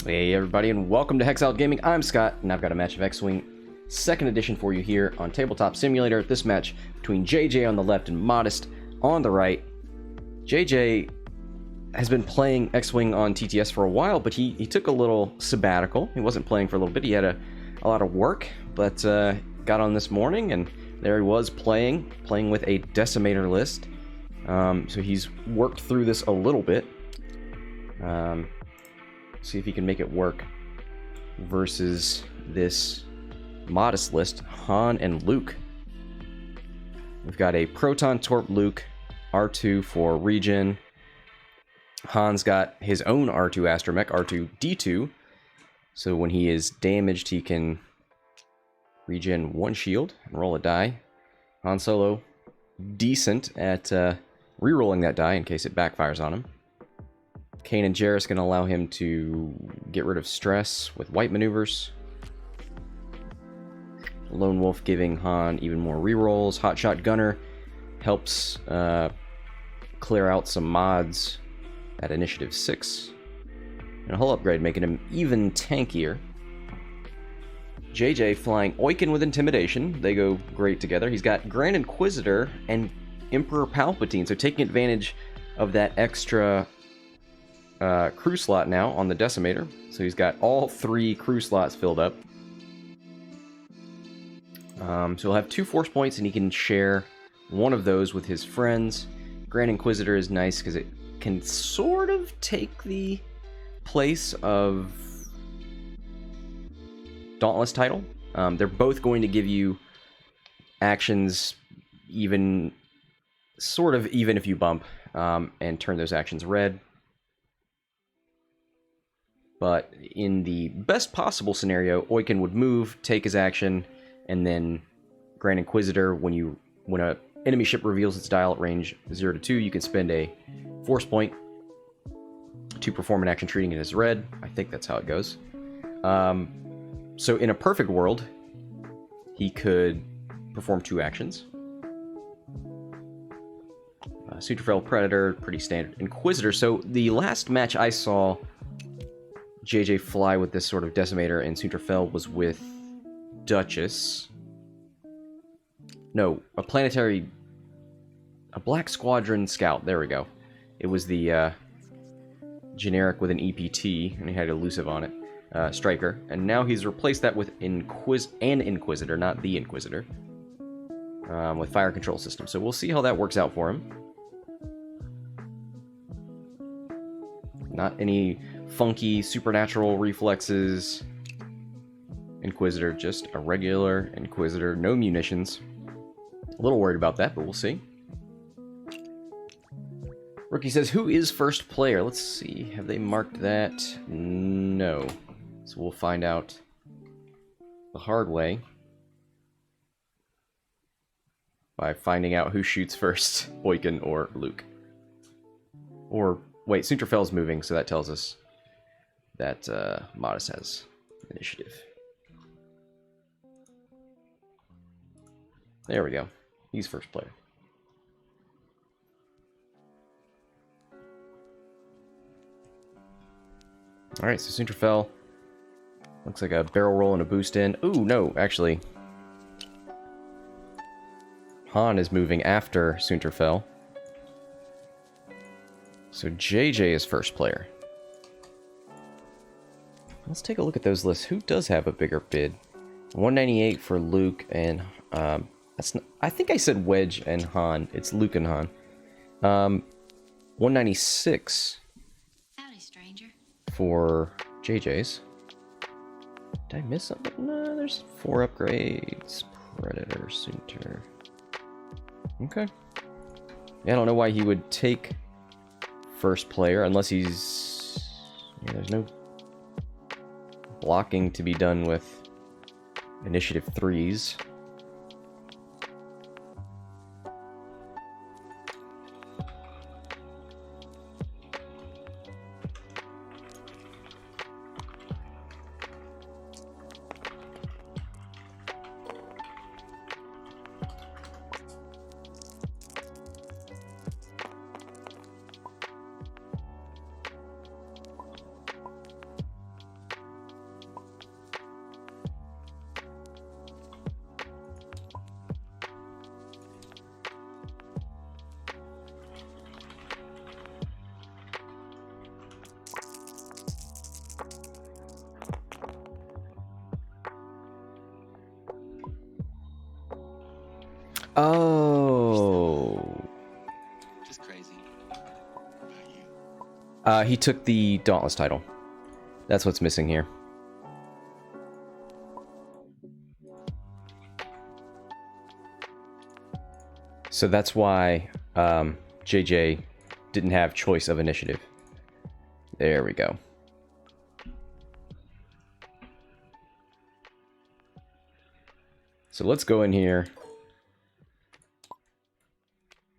Hey everybody, and welcome to Hexiled Gaming. I'm Scott, and I've got a match of X-Wing 2nd edition for you here on Tabletop Simulator. This match between JJ on the left and Modest on the right. JJ has been playing X-Wing on TTS for a while, but he took a little sabbatical. He wasn't playing for a little bit. He had a lot of work, but got on this morning, and there he was playing with a Decimator list. So he's worked through this a little bit. See if he can make it work versus this Modest list, Han and Luke. We've got a Proton Torp Luke, R2 for regen. Han's got his own R2 Astromech, R2-D2, so when he is damaged he can regen one shield and roll a die. Han Solo, decent at re-rolling that die in case it backfires on him. Kanan Jarrus going to allow him to get rid of stress with white maneuvers. Lone Wolf giving Han even more rerolls. Hotshot Gunner helps clear out some mods at Initiative 6. And a hull upgrade making him even tankier. JJ flying Oiken with Intimidation. They go great together. He's got Grand Inquisitor and Emperor Palpatine, so taking advantage of that extra crew slot now on the Decimator. So he's got all 3 crew slots filled up. So he'll have 2 force points, and he can share one of those with his friends. Grand Inquisitor is nice because it can sort of take the place of Dauntless title. They're both going to give you actions even if you bump, and turn those actions red. But in the best possible scenario, Oiken would move, take his action, and then Grand Inquisitor, when a enemy ship reveals its dial at range 0 to 2, you can spend a force point to perform an action treating it as red. I think that's how it goes. So in a perfect world, he could perform 2 actions. Sunterfell Predator, pretty standard. Inquisitor, so the last match I saw JJ fly with this sort of Decimator and Sunterfell was with Duchess. No, a Black Squadron Scout, there we go. It was the generic with an EPT, and he had elusive on it, Striker, and now he's replaced that with an Inquisitor, not the Inquisitor, with Fire Control System. So we'll see how that works out for him. Not any funky supernatural reflexes. Inquisitor, just a regular Inquisitor, no munitions. A little worried about that, but we'll see. Rookie says, who is first player? Let's see, have they marked that? No. So we'll find out the hard way by finding out who shoots first, Oiken or Luke. Or, wait, Sunterfell's moving, so that tells us that Modest has initiative. There we go. He's first player. Alright, so Sunterfell looks like a barrel roll and a boost in. Ooh, no, actually. Han is moving after Sunterfell. So JJ is first player. Let's take a look at those lists. Who does have a bigger bid? 198 for Luke and I think I said Wedge and Han. It's Luke and Han. 196 Howdy, stranger. for JJ's. Did I miss something? No, there's 4 upgrades. Predator, Sunter. Okay. Yeah, I don't know why he would take first player unless he's... Yeah, there's no blocking to be done with initiative 3s. Oh. Just crazy. He took the Dauntless title. That's what's missing here. So that's why JJ didn't have choice of initiative. There we go. So let's go in here.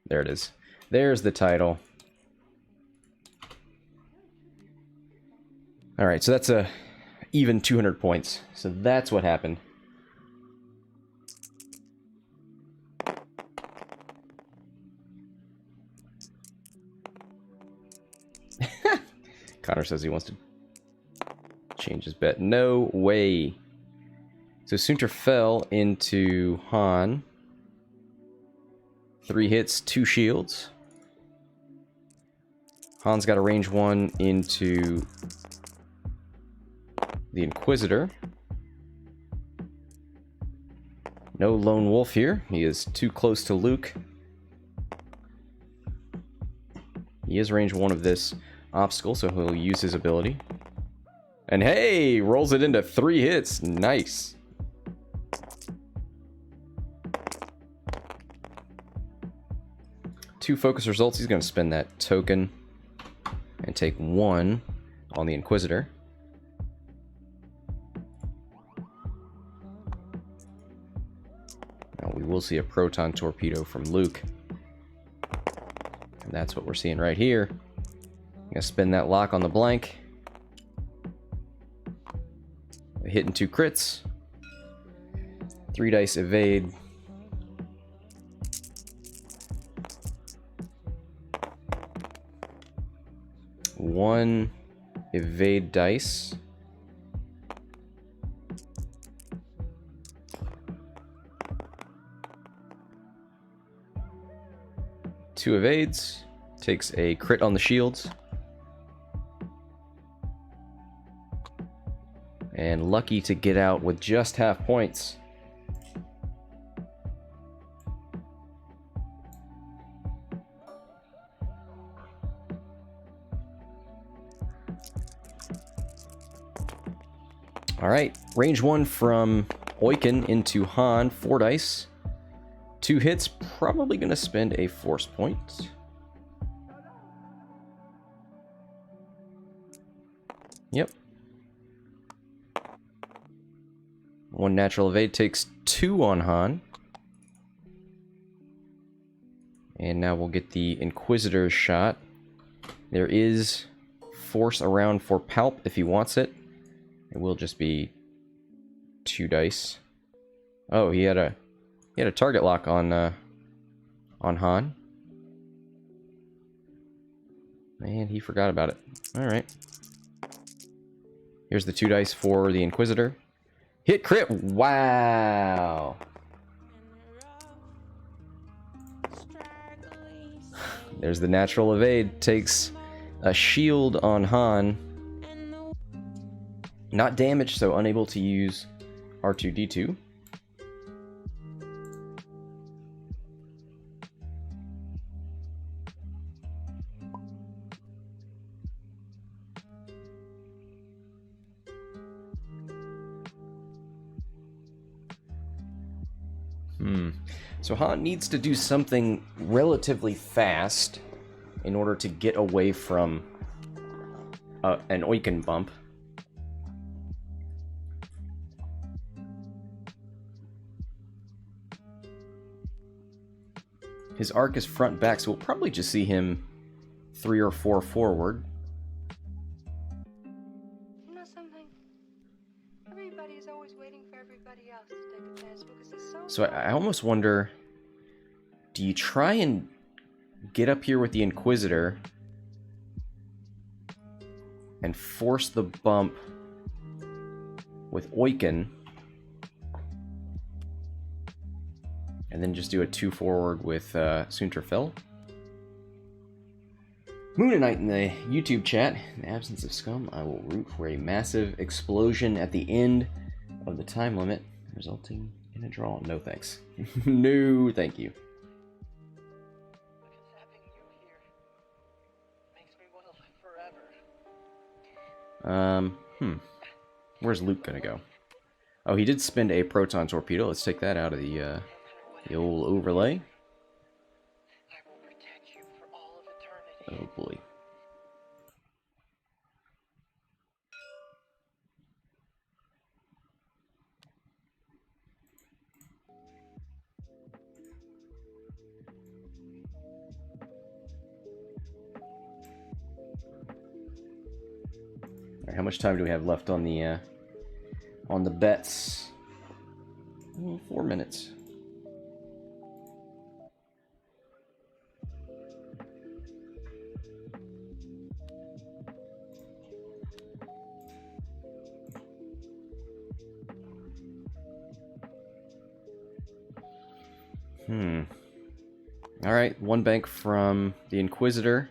There it is. There's the title. All right, so that's a even 200 points. So that's what happened. Connor says he wants to change his bet. No way. So Sunter fell into Han. 3 hits, 2 shields. Han's got a range 1 into the Inquisitor. No Lone Wolf here. He is too close to Luke. He is range 1 of this obstacle, so he'll use his ability. And hey, rolls it into 3 hits. Nice. Two focus results. He's going to spend that token and take 1 on the Inquisitor. Now we will see a proton torpedo from Luke. And that's what we're seeing right here. I'm going to spin that lock on the blank. A hit and 2 crits. 3 dice evade. One evade dice. Two evades. Takes a crit on the shields. And lucky to get out with just half points. Alright, range 1 from Oiken into Han, 4 dice. 2 hits, probably going to spend a force point. Yep. 1 natural evade takes 2 on Han. And now we'll get the Inquisitor's shot. There is force around for Palp if he wants it. It will just be 2 dice. Oh, he had a target lock on Han. And he forgot about it. All right. Here's the 2 dice for the Inquisitor. Hit crit. Wow. There's the natural evade. Takes a shield on Han. Not damaged, so unable to use R2-D2. So Han needs to do something relatively fast in order to get away from an Oiken bump. His arc is front back, so we'll probably just see him 3 or 4 forward. You know something? Everybody's always waiting for everybody else to take a chance because there's So I almost wonder, do you try and get up here with the Inquisitor and force the bump with Oiken, and then just do a 2 forward with Sunter Fell? Moonanite in the YouTube chat. In the absence of scum, I will root for a massive explosion at the end of the time limit, resulting In a draw? No thanks. No, thank you. Because having you here makes me want to live forever. Where's Luke gonna go? Oh, he did spend a proton torpedo. Let's take that out of the old overlay. I will protect you for all of eternity. Oh boy. All right, how much time do we have left on the bets? 4 minutes. All right, one bank from the Inquisitor.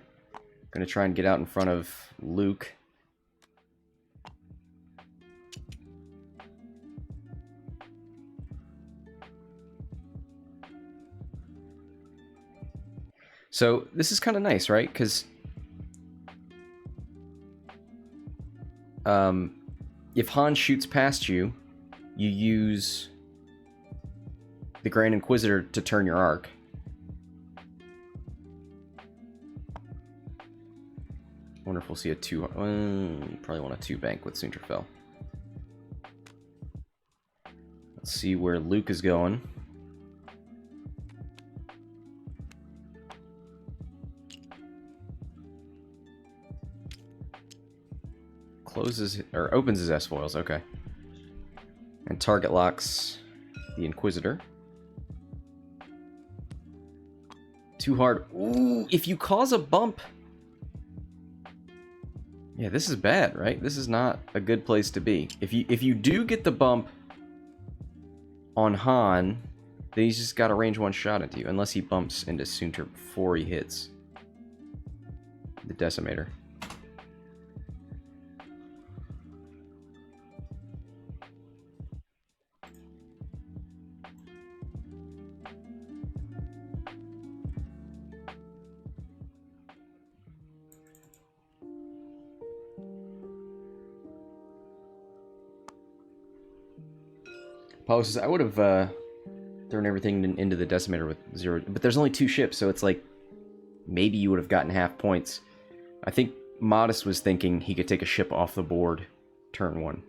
Gonna try and get out in front of Luke. So this is kind of nice, right? Because if Han shoots past you, you use the Grand Inquisitor to turn your arc. Wonder if we'll see a two. Probably want a 2-bank with Sunterfell. Let's see where Luke is going. Closes or opens his S-foils, okay. And target locks the Inquisitor. Too hard. Ooh, if you cause a bump. Yeah, this is bad, right? This is not a good place to be. If you do get the bump on Han, then he's just got a range 1 shot into you, unless he bumps into Soontir before he hits the Decimator. Paulo says, I would have thrown everything into the Decimator with 0, but there's only 2 ships, so it's like maybe you would have gotten half points. I think Modest was thinking he could take a ship off the board turn 1.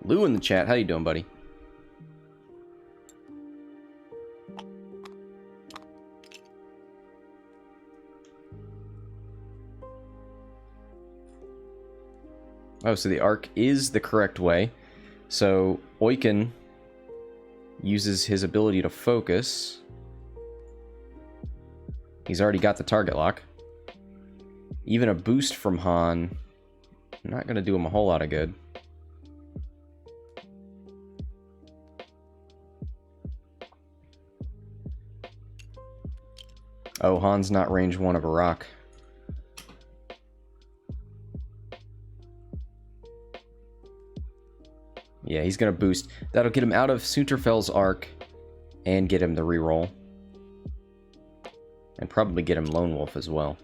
Lou in the chat, how you doing, buddy? Oh, so the arc is the correct way. So Oiken uses his ability to focus. He's already got the target lock. Even a boost from Han, not going to do him a whole lot of good. Oh, Han's not range 1 of a rock. Yeah, he's going to boost. That'll get him out of Sunterfell's arc and get him the reroll. And probably get him Lone Wolf as well.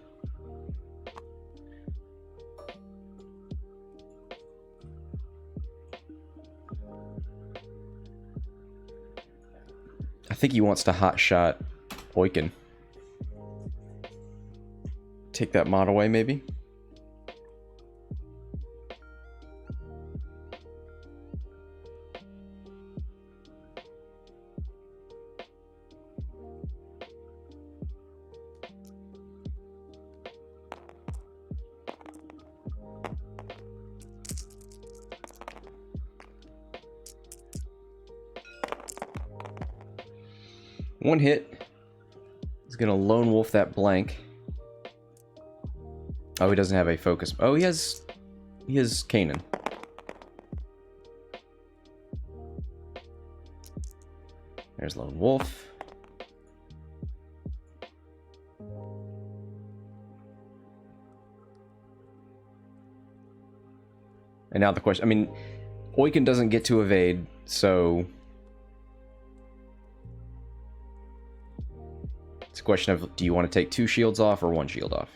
I think he wants to hot shot Oiken. Take that mod away, maybe? One hit. He's gonna Lone Wolf that blank. Oh, he doesn't have a focus. Oh, he has Kanan. There's Lone Wolf. And now the question, I mean, Oiken doesn't get to evade, so it's a question of, do you want to take 2 shields off or 1 shield off?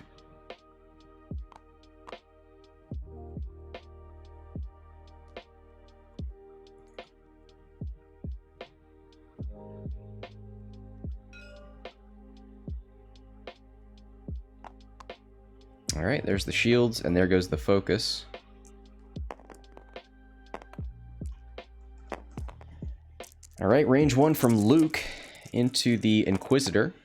All right, there's the shields, and there goes the focus. All right, range 1 from Luke into the Inquisitor.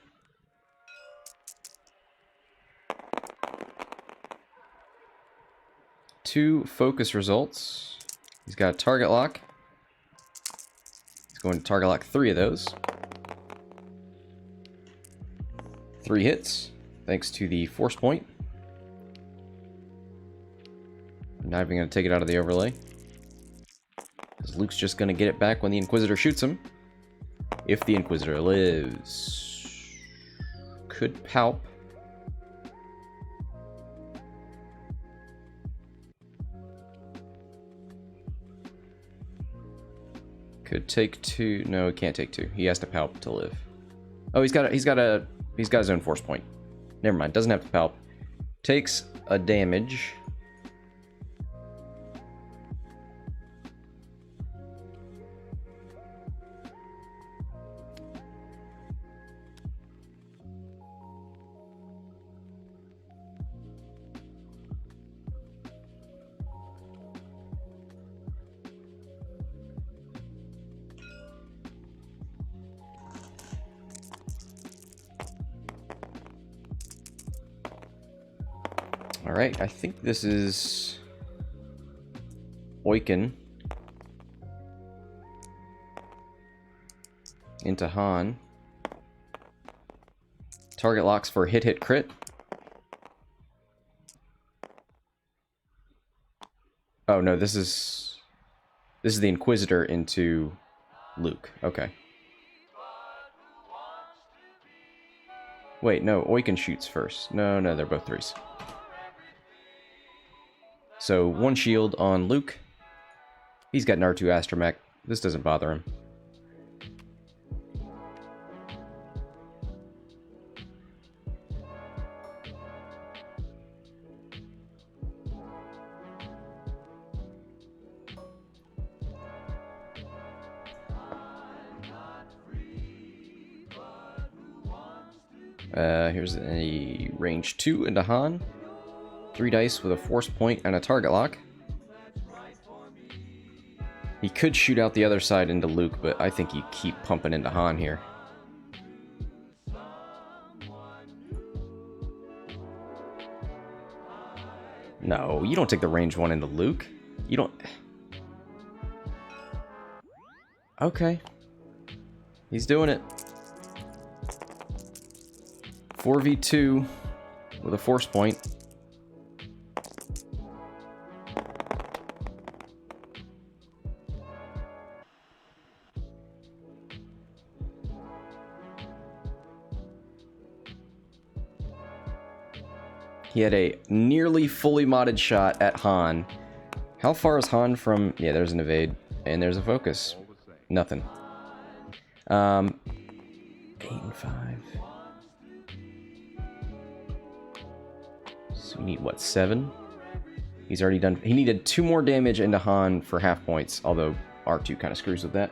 Two focus results. He's got a target lock. He's going to target lock 3 of those. 3 hits, thanks to the force point. I'm not even going to take it out of the overlay, because Luke's just going to get it back when the Inquisitor shoots him. If the Inquisitor lives. Could palp. Could take 2. No, he can't take 2. He has to palp to live. Oh, he's got his own force point. Never mind. Doesn't have to palp. Takes a damage. Alright, I think this is Oiken into Han. Target locks for hit crit. Oh no, this is the Inquisitor into Luke. Okay. Wait, no, Oiken shoots first. No, they're both 3s. So 1 shield on Luke. He's got an R2 astromech. This doesn't bother him. Here's a range 2 into Han. 3 dice with a force point and a target lock. He could shoot out the other side into Luke, but I think you keep pumping into Han here. No, you don't take the range 1 into Luke. You don't... Okay. He's doing it. 4v2 with a force point. He had a nearly fully modded shot at Han. How far is Han from... Yeah, there's an evade. And there's a focus. Nothing. 8 and 5. So we need, what, 7? He's already done... He needed 2 more damage into Han for half points, although R2 kind of screws with that.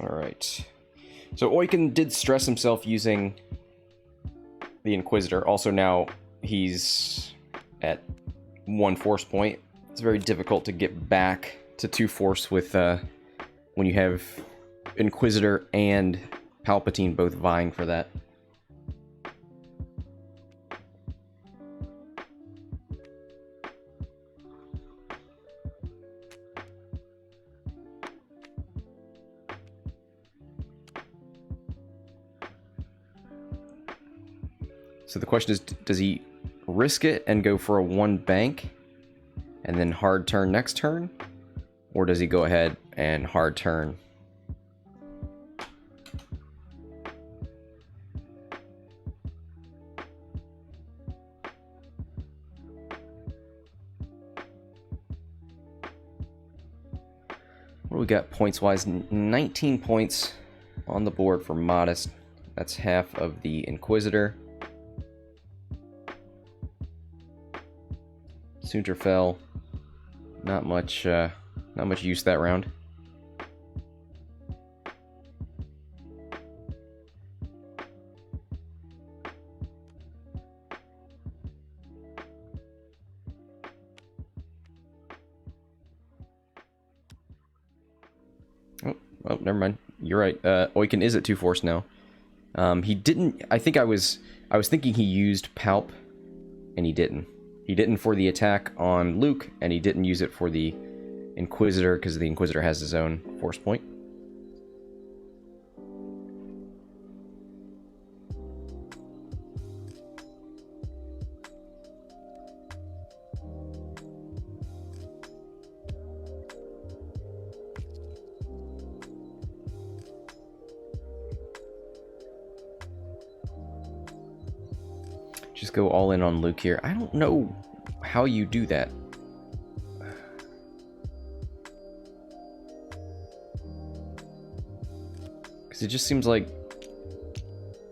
Alright. So Oiken did stress himself using the Inquisitor. Also now he's at 1 force point. It's very difficult to get back to 2 force with when you have Inquisitor and Palpatine both vying for that. So the question is, does he risk it and go for a 1 bank and then hard turn next turn? Or does he go ahead and hard turn? What do we got points-wise? 19 points on the board for Modest. That's half of the Inquisitor. Sunterfell, not much use that round. Oh, never mind. You're right. Oiken is at 2 force now. He didn't. I think I was thinking he used Palp, and he didn't. He didn't for the attack on Luke, and he didn't use it for the Inquisitor because the Inquisitor has his own force point. Just go all in on Luke here. I don't know how you do that. Because it just seems like...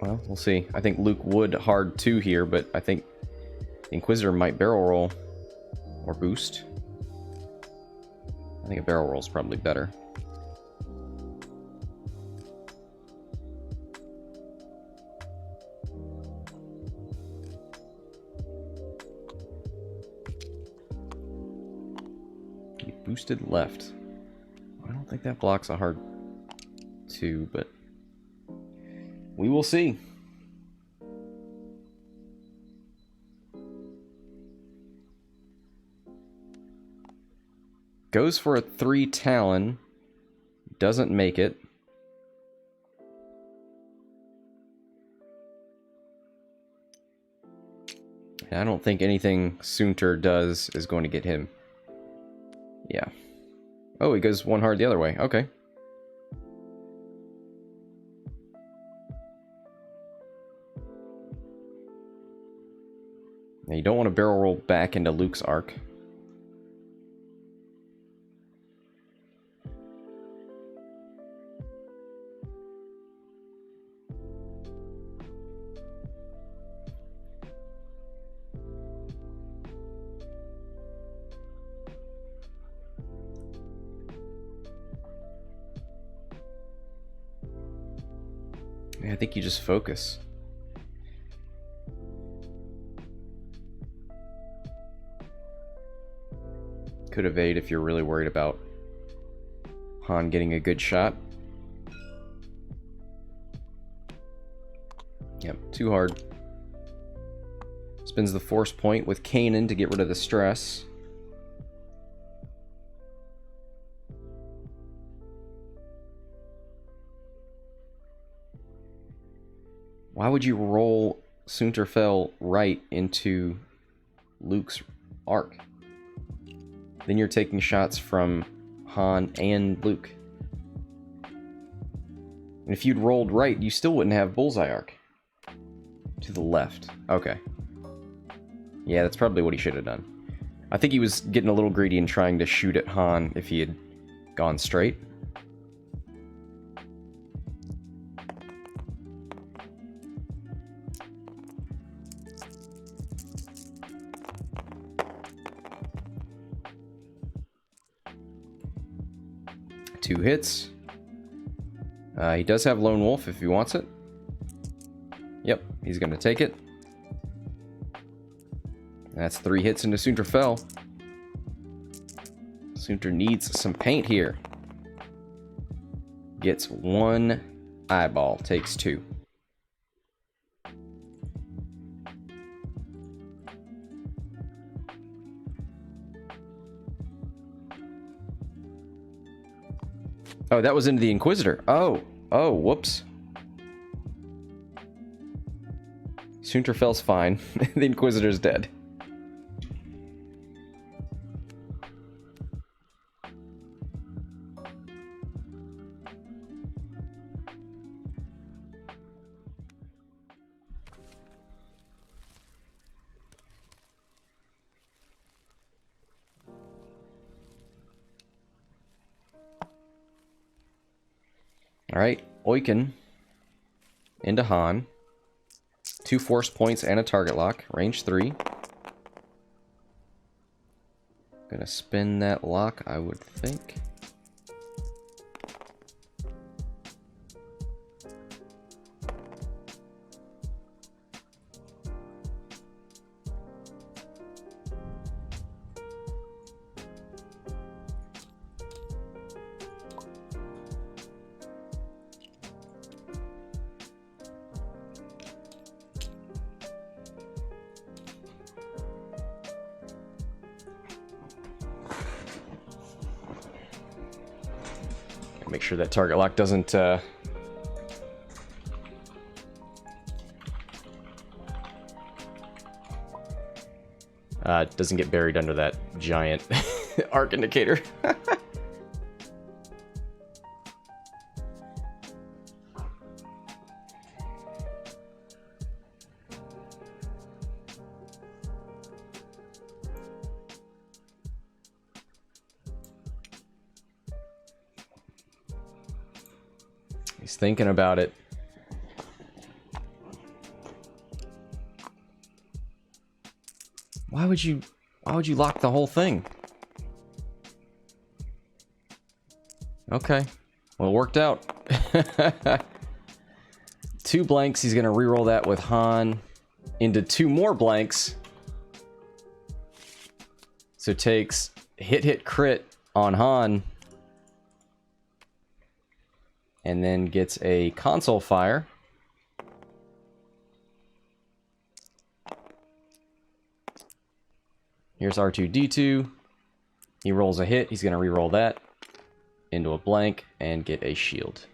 Well, we'll see. I think Luke would hard 2 here, but I think the Inquisitor might barrel roll or boost. I think a barrel roll is probably better. Boosted left. I don't think that blocks a hard 2, but we will see. Goes for a 3 Talon. Doesn't make it. I don't think anything Sunter does is going to get him. Yeah. Oh, he goes 1 hard the other way. Okay. Now you don't want to barrel roll back into Luke's arc. I think you just focus. Could evade if you're really worried about Han getting a good shot. Yep, too hard. Spins the force point with Kanan to get rid of the stress. Why would you roll Sunterfell right into Luke's arc? Then you're taking shots from Han and Luke. And if you'd rolled right, you still wouldn't have bullseye arc. To the left. Okay. Yeah, that's probably what he should have done. I think he was getting a little greedy and trying to shoot at Han if he had gone straight. Two hits. He does have Lone Wolf if he wants it. Yep, he's going to take it. That's 3 hits into Sunterfell. Sunter needs some paint here. Gets 1 eyeball, takes 2. Oh, that was into the Inquisitor. Oh, whoops. Sunterfell's fine. The Inquisitor's dead. Alright, Oiken into Han. 2 force points and a target lock. Range 3. Gonna spin that lock, I would think. Make sure that target lock doesn't doesn't get buried under that giant arc indicator. He's thinking about it. Why would you lock the whole thing? Okay. Well, it worked out. 2 blanks. He's going to reroll that with Han into 2 more blanks. So takes hit crit on Han. And then gets a console fire. Here's R2-D2. He rolls a hit. He's going to reroll that into a blank and get a shield.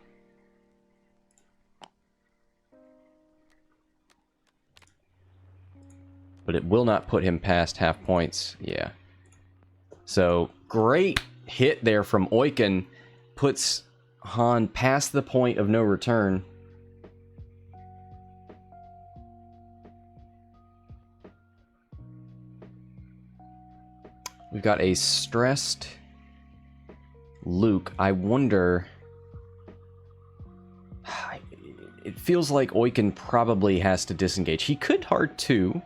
But it will not put him past half points. Yeah. So, great hit there from Oiken. Puts Han past the point of no return. We've got a stressed Luke. I wonder... It feels like Oiken probably has to disengage. He could hard 2.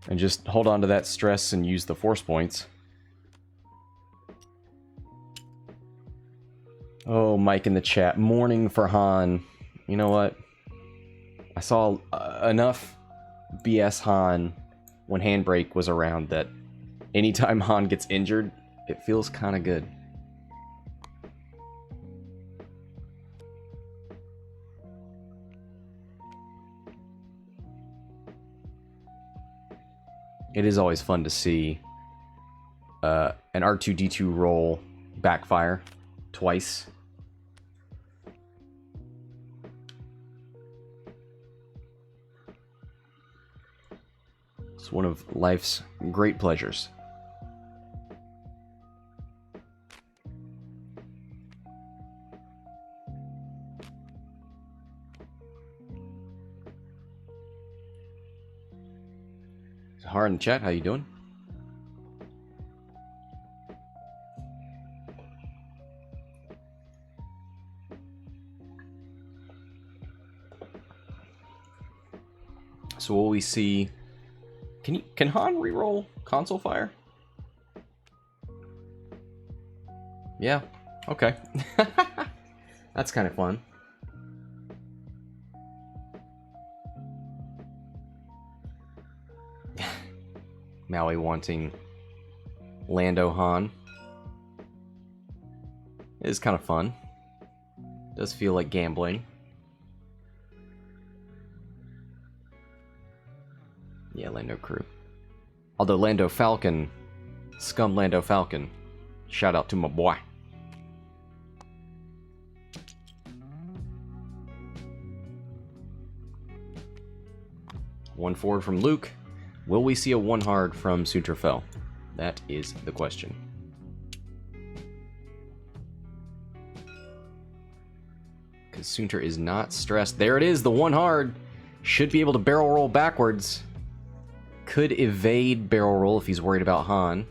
And just hold on to that stress and use the force points. Oh, Mike in the chat. Mourning for Han. You know what? I saw enough BS Han when Handbrake was around that anytime Han gets injured, it feels kind of good. It is always fun to see an R2-D2 roll backfire twice. It's one of life's great pleasures. Zahar in the chat, how you doing? So will we see... Can Han reroll console fire? Yeah. Okay. That's kind of fun. Maui wanting Lando Han. It is kind of fun. Does feel like gambling. Yeah, Lando crew. Although Lando Falcon, scum Lando Falcon, shout out to my boy. One forward from Luke. Will we see a one hard from Sunterfell? That is the question. Because Sunter is not stressed. There it is, the one hard. Should be able to barrel roll backwards. Could evade barrel roll if he's worried about Han.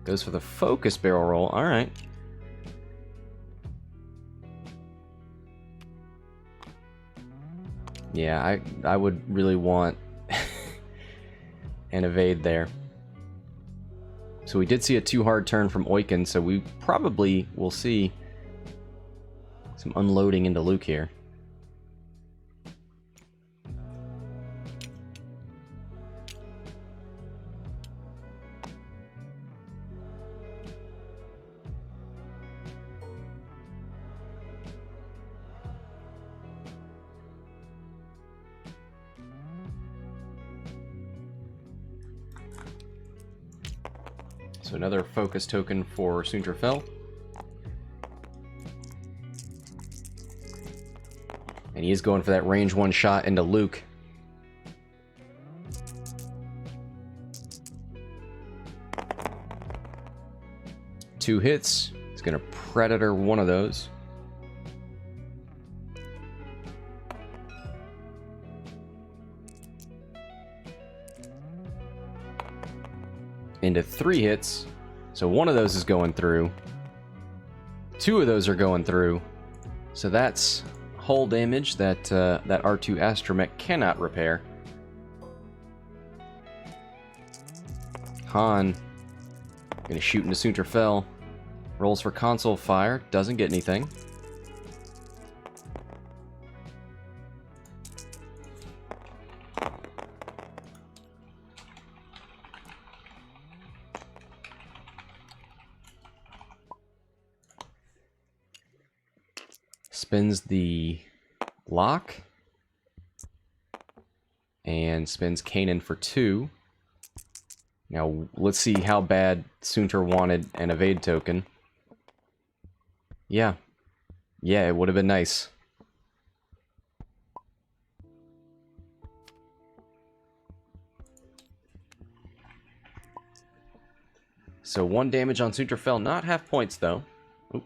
Goes for the focus barrel roll. Alright. Yeah, I would really want an evade there. So we did see a two hard turn from Oiken, so we probably will see some unloading into Luke here. So another focus token for Sunterfell. And he is going for that range one shot into Luke. Two hits. He's going to Predator one of those. Into three hits. So one of those is going through. Two of those are going through. So that's hull damage that that R2 Astromech cannot repair. Han gonna shoot into Sunterfell. Rolls for console fire. Doesn't get anything. Spins the lock. And spins Kanan for 2. Now, let's see how bad Sunter wanted an evade token. Yeah. Yeah, it would have been nice. So 1 damage on Sunterfell. Not half points, though. Oop.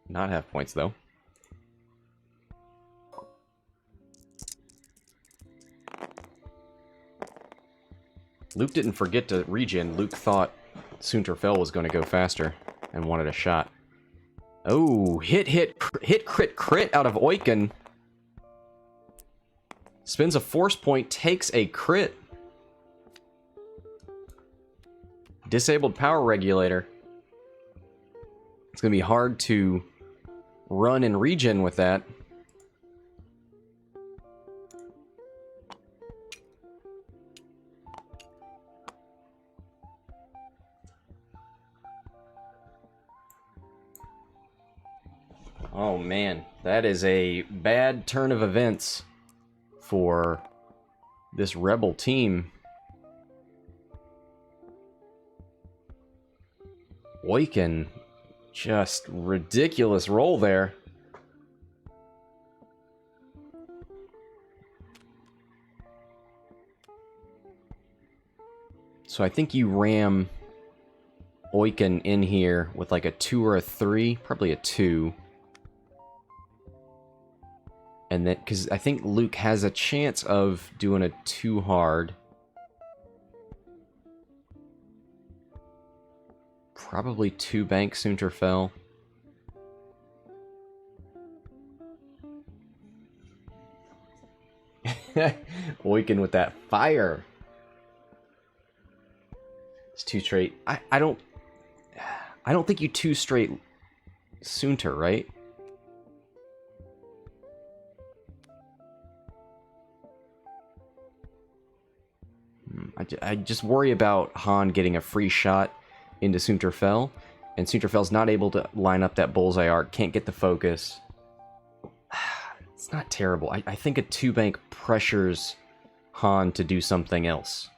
Not half points, though. Luke didn't forget to regen. Luke thought Sunterfell was going to go faster and wanted a shot. Oh, hit, crit out of Oiken. Spins a force point, takes a crit. Disabled power regulator. It's going to be hard to run and regen with that. Oh man, that is a bad turn of events for this rebel team. Oiken, just ridiculous roll there. So I think you ram Oiken in here with like a 2 or a 3, probably a 2. And then, because I think Luke has a chance of doing a 2 hard. Probably 2 bank Sunterfell. Oiken with that fire. It's 2 straight. I don't think you 2 straight Sunter, right? I just worry about Han getting a free shot into Sunterfell, and Sunterfell's not able to line up that bullseye arc, can't get the focus. It's not terrible. I think a 2 bank pressures Han to do something else.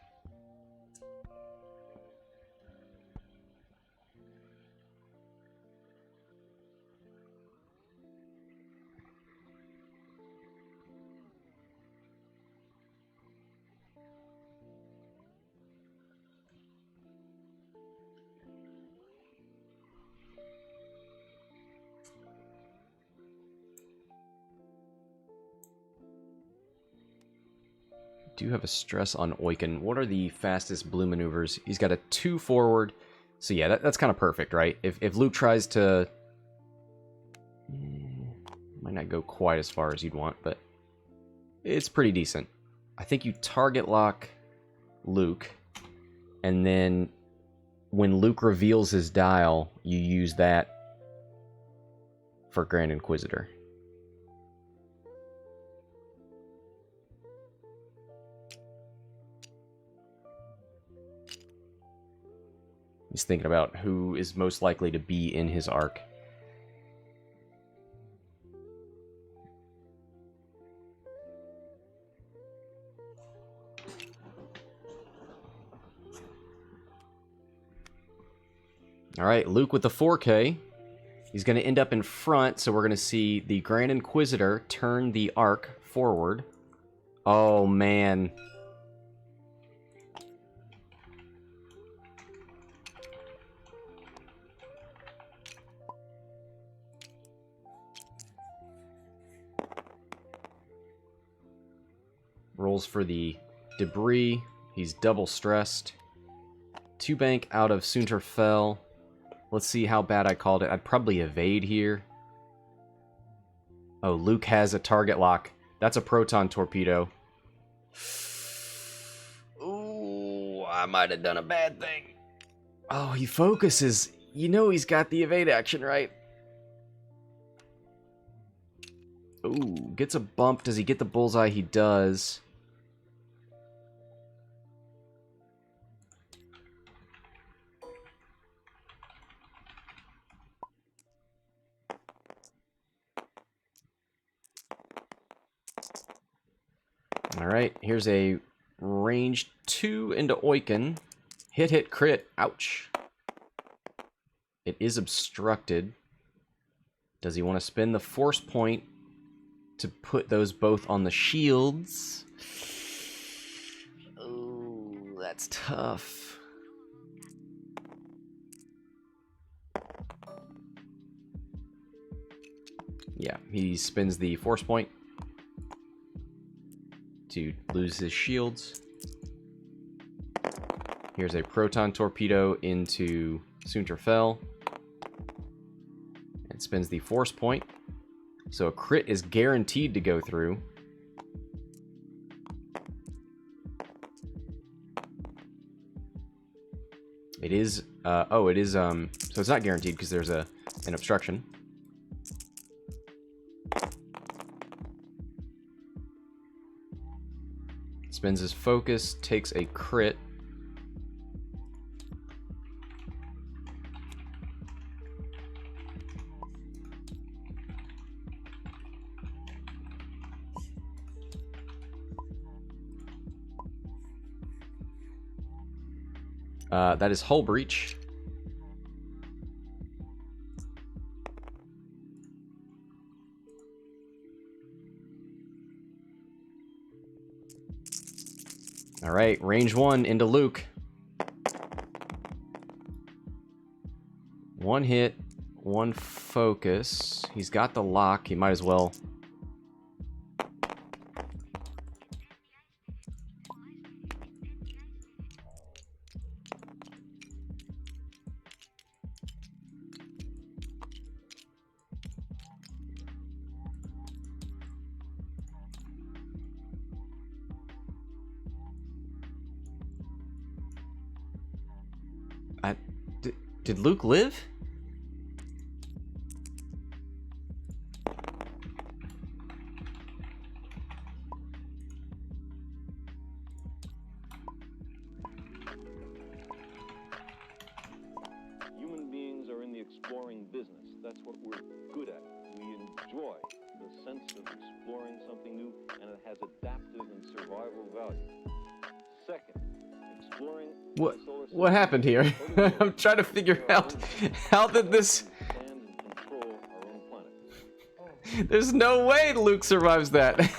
do have a stress on Oiken. What are the fastest blue maneuvers? He's got a 2 forward. So yeah, that's kind of perfect, right? If Luke tries to... might not go quite as far as you'd want, but it's pretty decent. I think you target lock Luke, and then when Luke reveals his dial, you use that for Grand Inquisitor. He's thinking about who is most likely to be in his arc. Alright, Luke with the 4K. He's going to end up in front, so we're going to see the Grand Inquisitor turn the arc forward. Oh, man. Rolls for the debris. He's double stressed. 2 bank out of Soontir Fel. Let's see how bad I called it. I'd probably evade here. Oh, Luke has a target lock. That's a proton torpedo. Ooh, I might have done a bad thing. Oh, he focuses. You know he's got the evade action, right? Ooh, gets a bump. Does he get the bullseye? He does. Alright, here's a range 2 into Oiken. Hit, hit, crit. Ouch. It is obstructed. Does he want to spend the force point to put those both on the shields? Oh, that's tough. Yeah, he spins the force point to lose his shields. Here's a proton torpedo into Soontir Fel. And spins the force point. So a crit is guaranteed to go through. It is, so it's not guaranteed because there's an obstruction. Spins his focus, takes a crit. That is hull breach. Alright, range 1 into Luke. 1 hit, 1 focus. He's got the lock, he might as well. Did Luke live? Human beings are in the exploring business. That's what we're good at. We enjoy the sense of exploring something new, and it has adaptive and survival value. Second, exploring What happened here? I'm trying to figure out how did this... There's no way Luke survives that.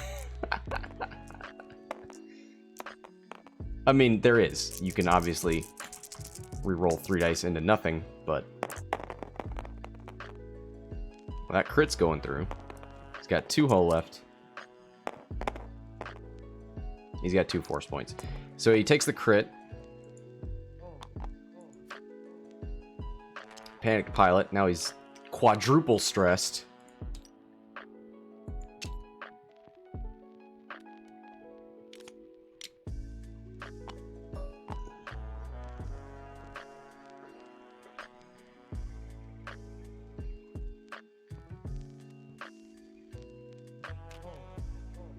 I mean, there is. You can obviously reroll 3 dice into nothing, but... Well, that crit's going through. He's got 2 hull left. He's got 2 force points. So he takes the crit. Panicked Pilot. Now he's quadruple stressed.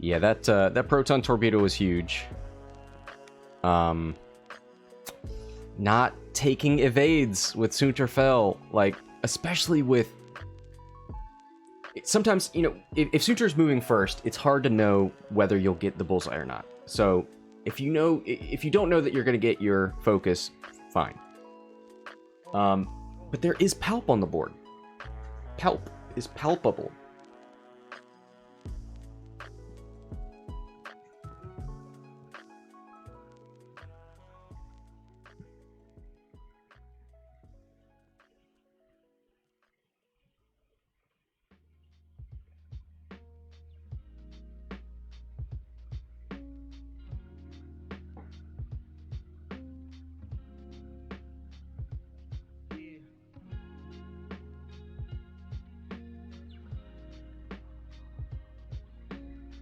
Yeah, that proton torpedo was huge. Not taking evades with Sunterfell, like, especially with... Sometimes, you know, if Sunter's moving first, it's hard to know whether you'll get the bullseye or not. So, if you don't know that you're going to get your focus, fine. But there is Palp on the board. Palp is palpable.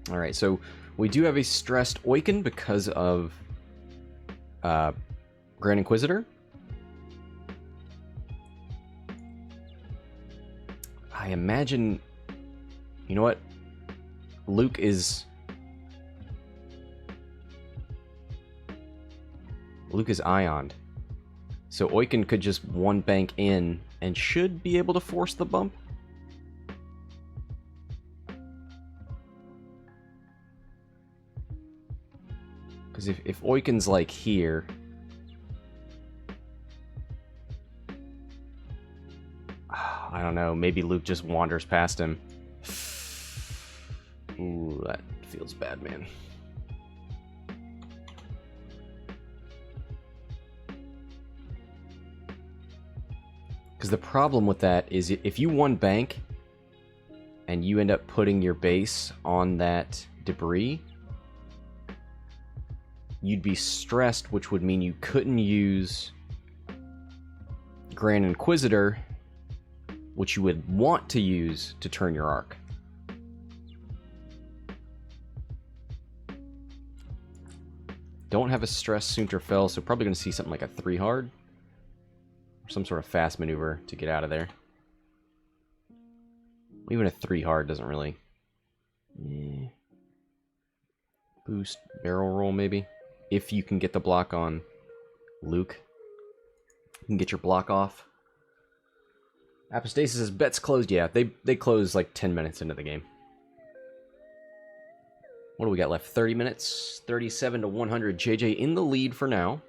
Alright, so we do have a stressed Oiken because of Grand Inquisitor. I imagine... You know what? Luke is ioned. So Oiken could just one bank in and should be able to force the bump. Because if Oiken's like here... I don't know, maybe Luke just wanders past him. Ooh, that feels bad, man. Because the problem with that is if you one bank and you end up putting your base on that debris, you'd be stressed, which would mean you couldn't use Grand Inquisitor, which you would want to use to turn your arc. Don't have a stress Sunterfell, so probably going to see something like a 3 hard. Or some sort of fast maneuver to get out of there. Even a 3 hard doesn't really... Boost, barrel roll maybe? If you can get the block on Luke. You can get your block off. Apostasis says, bets closed. Yeah, they closed like 10 minutes into the game. What do we got left? 30 minutes? 37 to 100. JJ in the lead for now.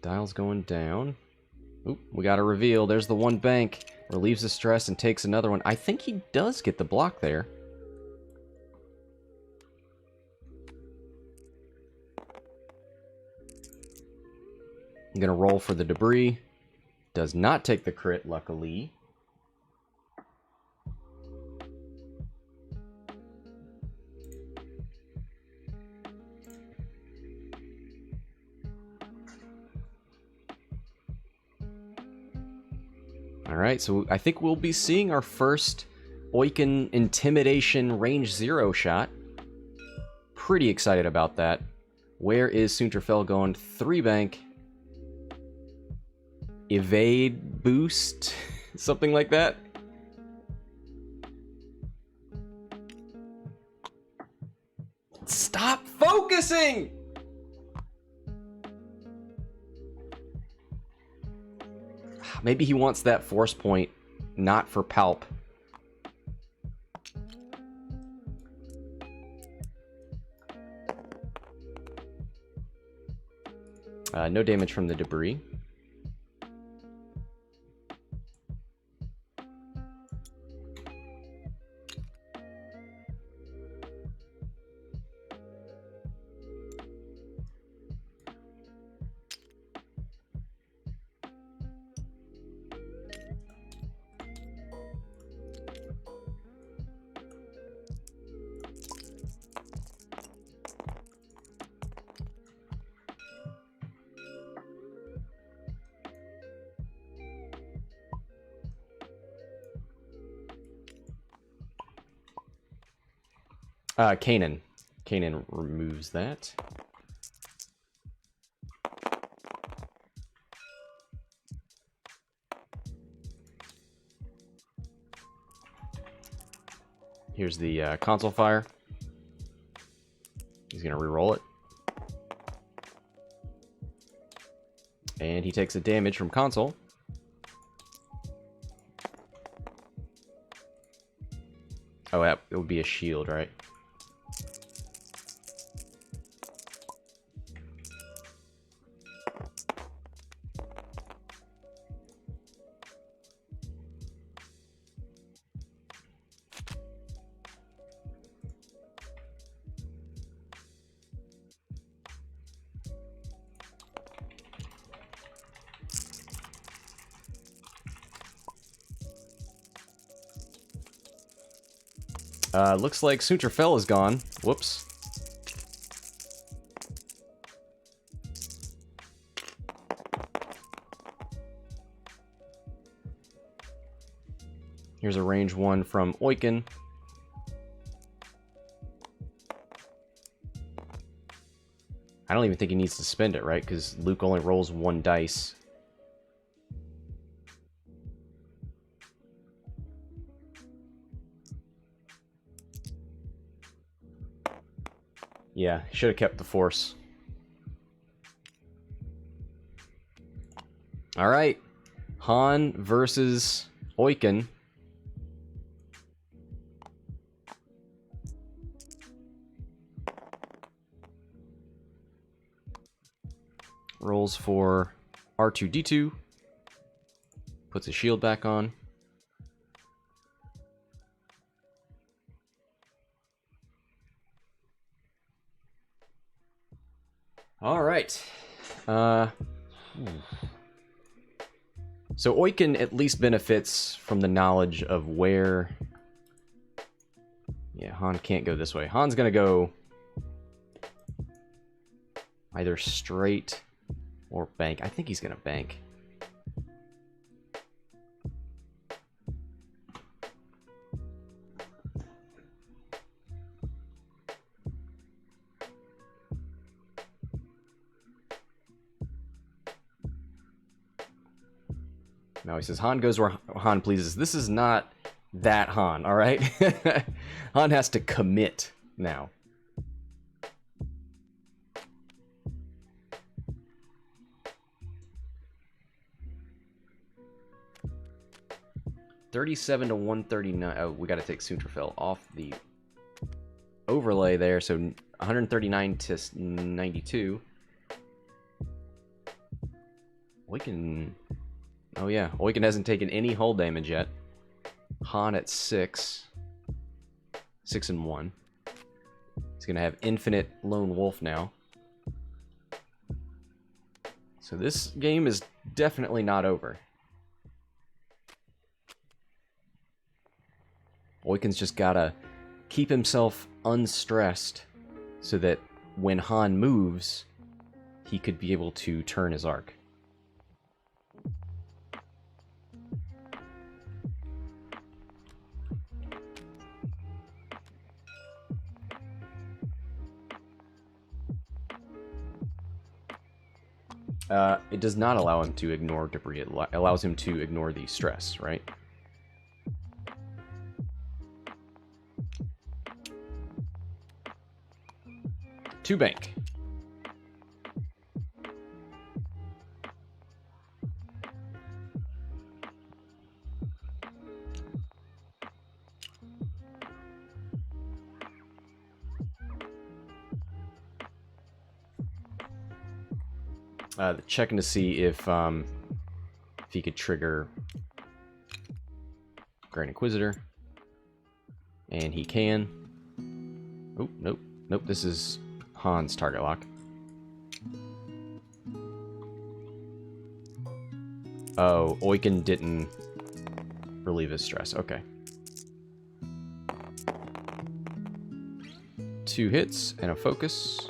Dial's going down. Oop, we got a reveal. There's the one bank. Relieves the stress and takes another one. I think he does get the block there. I'm gonna roll for the debris. Does not take the crit, luckily. Alright, so I think we'll be seeing our first Oiken Intimidation Range 0 shot. Pretty excited about that. Where is Sunterfell going? 3 bank. Evade boost? Something like that? Stop focusing! Maybe he wants that force point, not for Palp. No damage from the debris. Kanan. Kanan removes that. Here's the console fire. He's going to reroll it. And he takes a damage from console. Oh, yeah, it would be a shield, right? Looks like Sunterfell is gone. Whoops. Here's a range 1 from Oiken. I don't even think he needs to spend it, right? Because Luke only rolls 1 dice. Yeah, should have kept the force. Alright. Han versus Oiken. Rolls for R2-D2. Puts his shield back on. All right. So Oiken at least benefits from the knowledge of where... Yeah, Han can't go this way. Han's gonna go either straight or bank. I think he's gonna bank. No, he says, Han goes where Han pleases. This is not that Han, all right? Han has to commit now. $37 to $139. Oh, we got to take Sunterfell off the overlay there. So 139 to 92. Oiken... Oh yeah, Oiken hasn't taken any hull damage yet. Han at 6. 6 and 1. He's gonna have infinite lone wolf now. So this game is definitely not over. Oiken's just gotta keep himself unstressed so that when Han moves, he could be able to turn his arc. It does not allow him to ignore debris. It allows him to ignore the stress, right? To bank. Checking to see if he could trigger Grand Inquisitor, and he can. Oh, nope, nope. This is Han's target lock. Oh, Oiken didn't relieve his stress. Okay. 2 hits and a focus.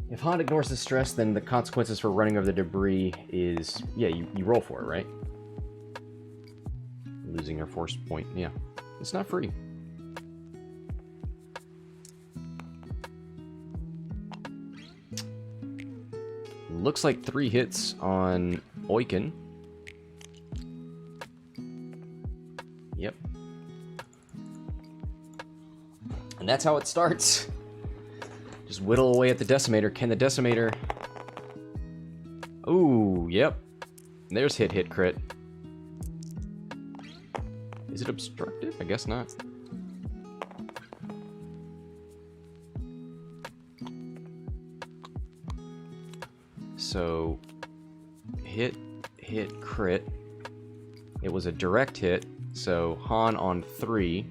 If Han ignores the stress, then the consequences for running over the debris is... Yeah, you roll for it, right? losing her force point. Yeah, it's not free. Looks like 3 hits on Oiken. Yep. And that's how it starts. Just whittle away at the Decimator. Can the Decimator... Ooh, yep. There's hit, crit. Is it obstructive? I guess not. So, hit, crit. It was a direct hit, so Han on 3.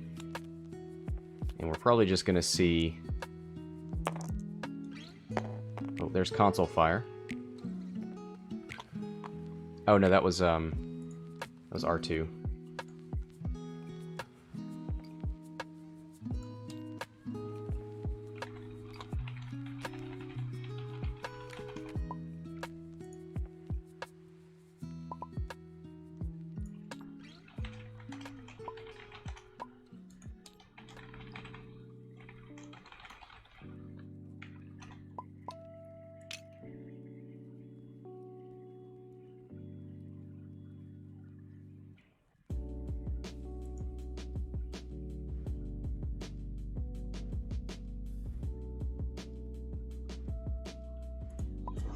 And we're probably just going to see... Oh, there's console fire. Oh no, that was R2.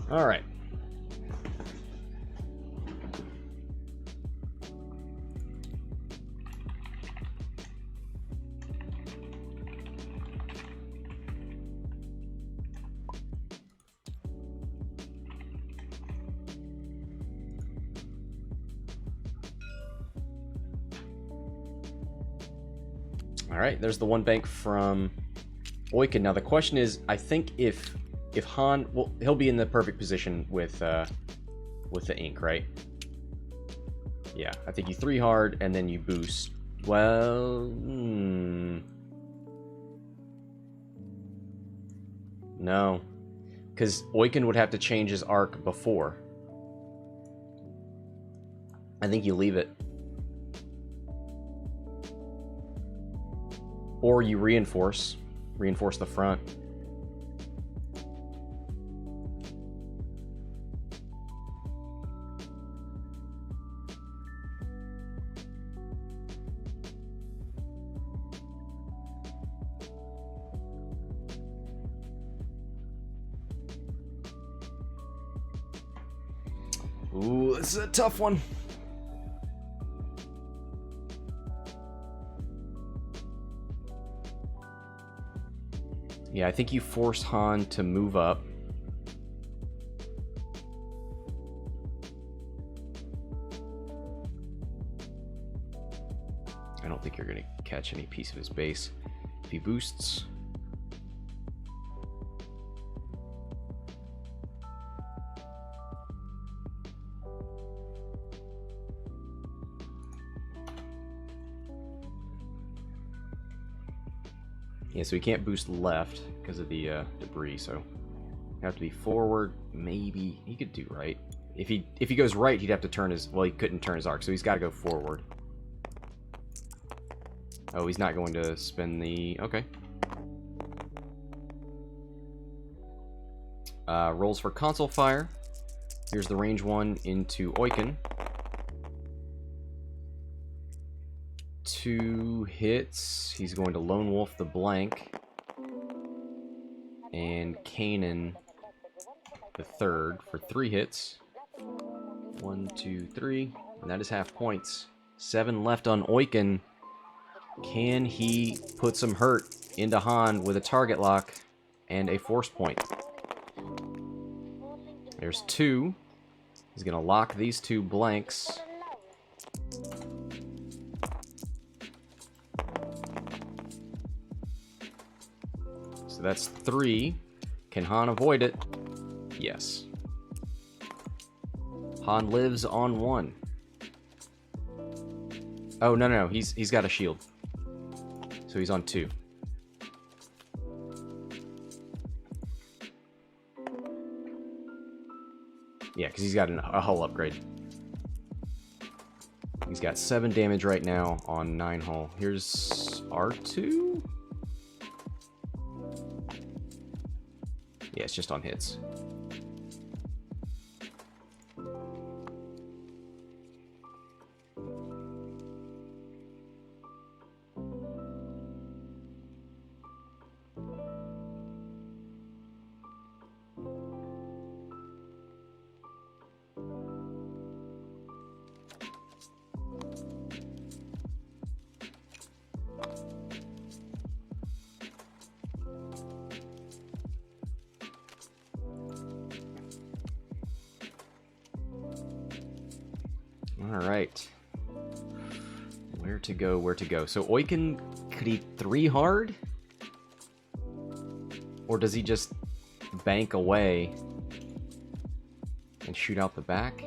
All right. All right, there's the one bank from Oiken. Now the question is, I think if Han, well, he'll be in the perfect position with the ink, right? Yeah, I think you 3 hard and then you boost. Well, no, because Oiken would have to change his arc before. I think you leave it. Or you reinforce the front. Ooh, this is a tough one. Yeah, I think you force Han to move up. I don't think you're going to catch any piece of his base. If he boosts... Yeah, so he can't boost left because of the debris, so have to be forward. Maybe he could do right. If he goes right, he'd have to turn his... Well, he couldn't turn his arc, so he's got to go forward. Oh, he's not going to spin the... Okay. Rolls for console fire. Here's the range 1 into Oiken. 2 hits. He's going to Lone Wolf the blank. And Kanan the third for 3 hits. 1, 2, 3. And that is half points. 7 left on Oiken. Can he put some hurt into Han with a target lock and a force point? There's 2. He's going to lock these 2 blanks. So that's 3. Can Han avoid it? Yes. Han lives on 1. Oh, no. He's got a shield. So he's on 2. Yeah, because he's got a hull upgrade. He's got 7 damage right now on 9 hull. Here's R2? Yeah, it's just on hits. Alright. Where to go, where to go. So Oiken, could he 3 hard? Or does he just bank away and shoot out the back?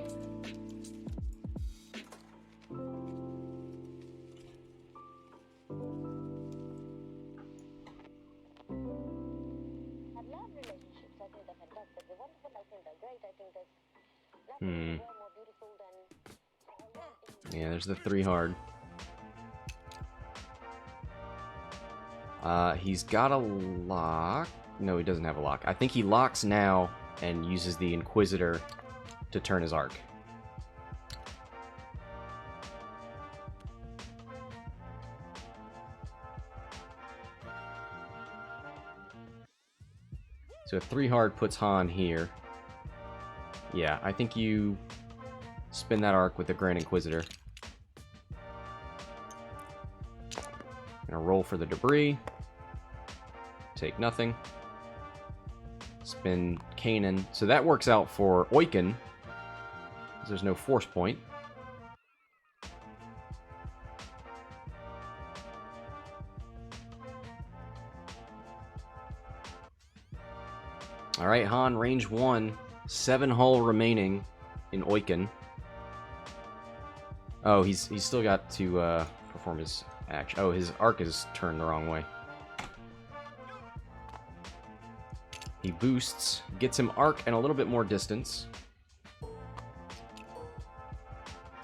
Yeah, there's the 3 hard. He's got a lock. No, he doesn't have a lock. I think he locks now and uses the Inquisitor to turn his arc. So if 3 hard puts Han here. Yeah, I think you spin that arc with the Grand Inquisitor. Gonna roll for the debris. Take nothing. Spin Kanan. So that works out for Oiken, because there's no force point. Alright, Han, range 1. 7 hull remaining in Oiken. Oh, he's still got to perform his action. Oh, his arc is turned the wrong way. He boosts, gets him arc and a little bit more distance.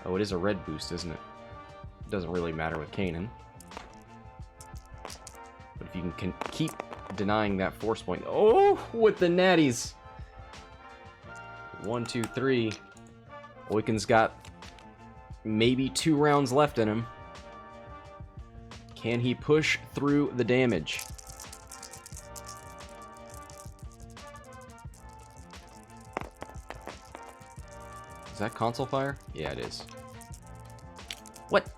Oh, it is a red boost, isn't it? Doesn't really matter with Kanan. But if you can keep denying that force point. Oh, with the natties. 1, 2, 3. Oiken's got maybe 2 rounds left in him. Can he push through the damage? Is that console fire? Yeah, it is. What?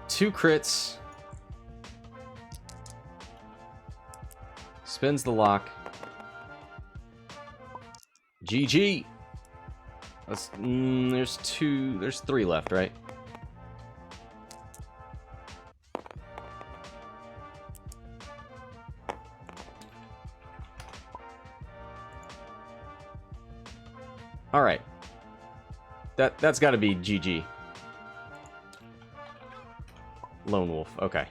Two crits. Spins the lock. GG. There's 3 left, right? All right. That's got to be GG. Lone Wolf. Okay.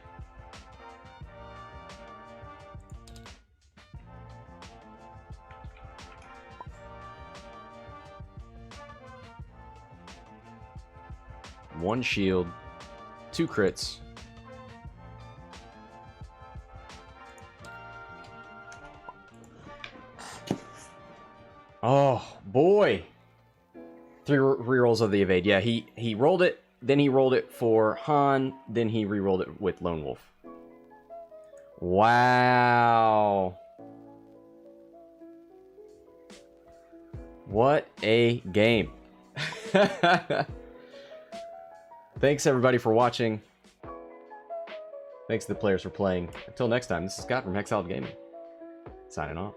One shield, 2 crits. Oh boy. 3 rerolls of the evade. Yeah, he rolled it, then he rolled it for Han, then he re-rolled it with Lone Wolf. Wow. What a game. Thanks everybody for watching. Thanks to the players for playing. Until next time, this is Scott from Hexaled Gaming. Signing off.